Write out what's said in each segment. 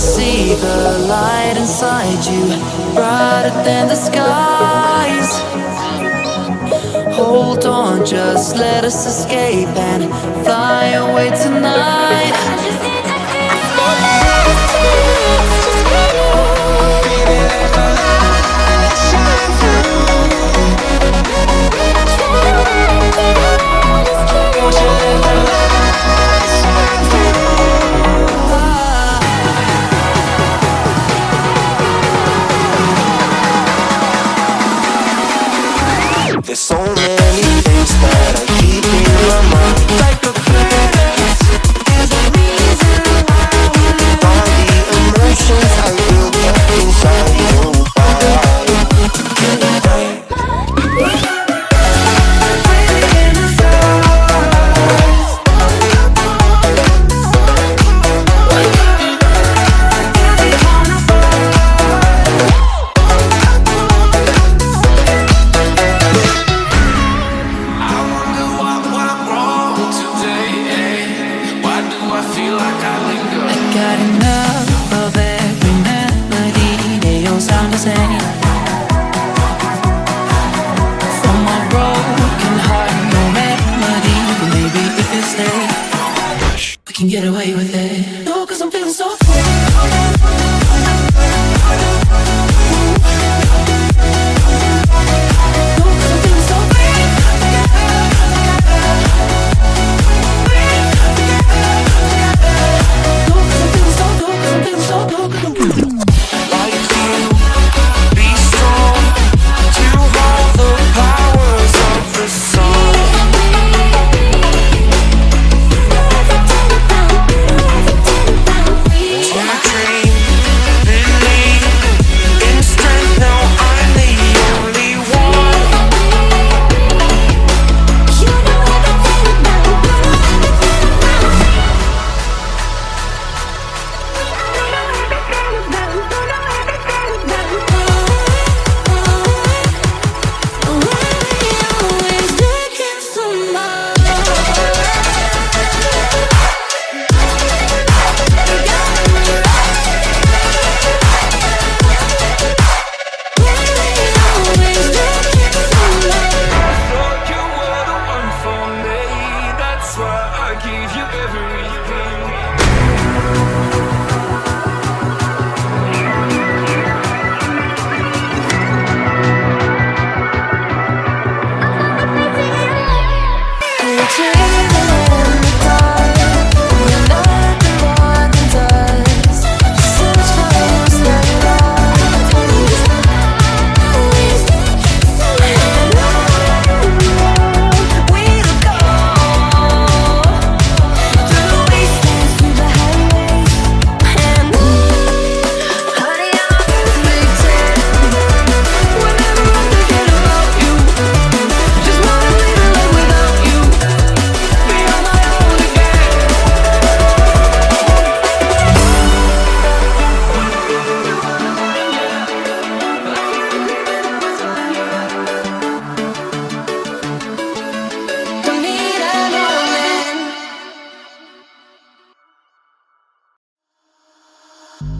see the light inside you, brighter than the skies. Hold on, just let us escape and fly away tonight. There's so many things that I keep in my mind, like a planet. There's a reason why we live. All the emotions I feel kept inside your body. Can get away with it. No, 'cause I'm feeling so free.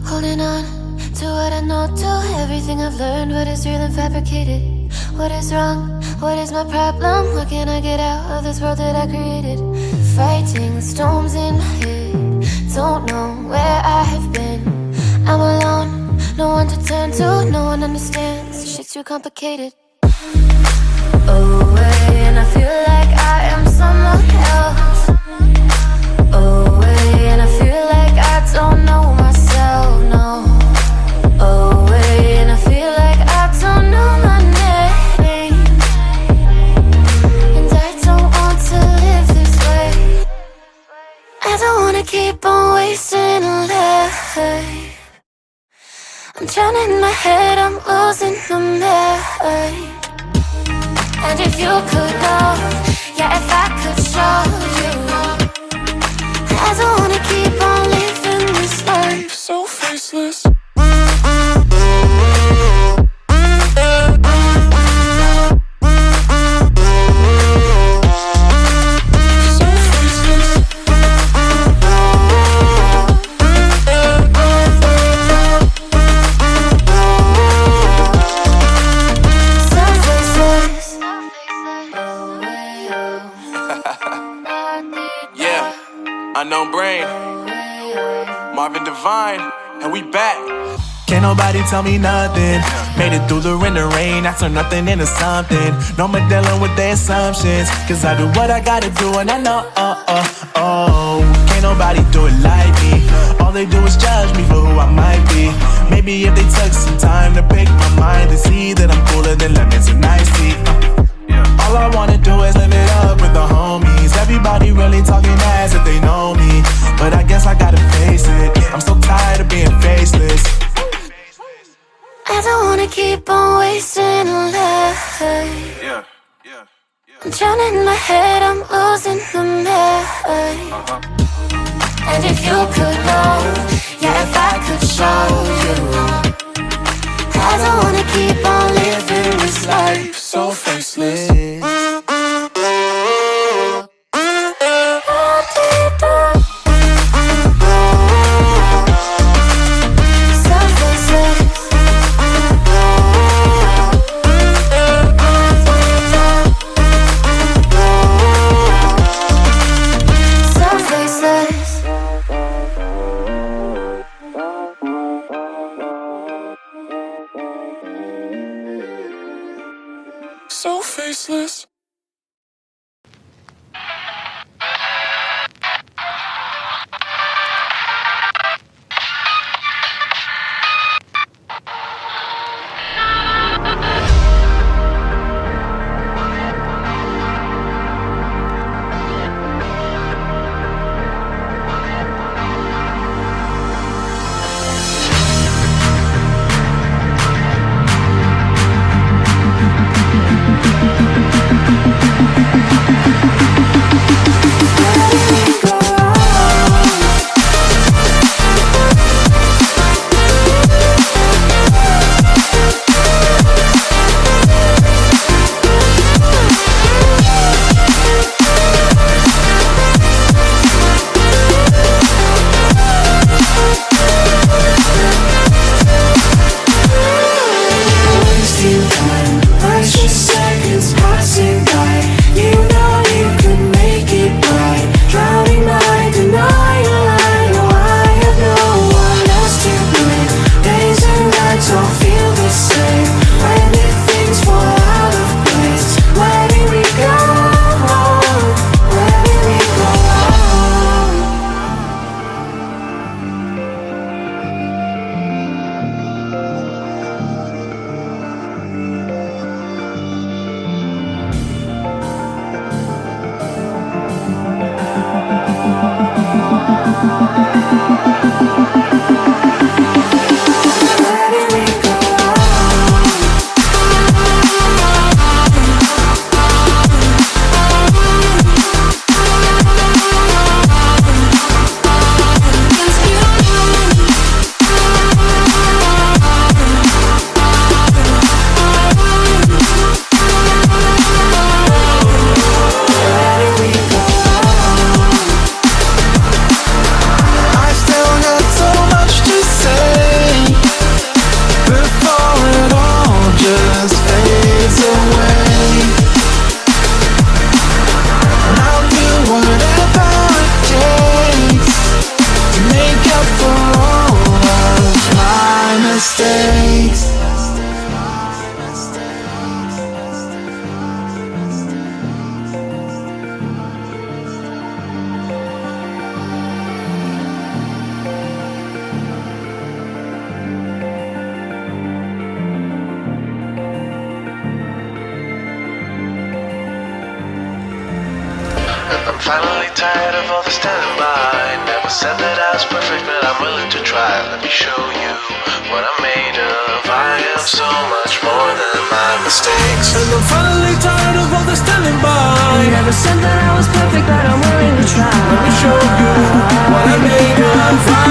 Holding on to what I know, to everything I've learned. What is real and fabricated? What is wrong? What is my problem? How can I get out of this world that I created? Fighting the storms in my head. Don't know where I have been. I'm alone, no one to turn to. No one understands, shit's too complicated. Away, and I feel like I am someone else. Away, and I feel like I don't know myself, no. Away, and I feel like I don't know my name. And I don't want to live this way. I don't wanna keep on wasting a life. I'm drowning in my head, I'm losing my mind. And if you could know, yeah, if I could show you, I don't wanna keep on living this life so faceless. Unknown Brain, Marvin Devine, and we back. Can't nobody tell me nothing. Made it through the rain and rain, I turn nothing into something. No more dealing with their assumptions, cause I do what I gotta do and I know, can't nobody do it like me. All they do is judge me for who I might be. Maybe if they took some time to pick my mind, they see that I'm cooler than lemons and iced tea. All I wanna do is live it up with the homies. Everybody really talking as if they know me, but I guess I gotta face it, I'm so tired of being faceless. I don't wanna keep on wasting life. I'm drowning in my head, I'm losing the mind. And if you could know, yeah, if I could show you, I don't wanna keep on living this life so faceless. So faceless. Finally tired of all the standing by. Never said that I was perfect, but I'm willing to try. Let me show you what I'm made of. I am so much more than my mistakes. And I'm finally tired of all the standing by. Never said that I was perfect, but I'm willing to try. Let me show you what I made of.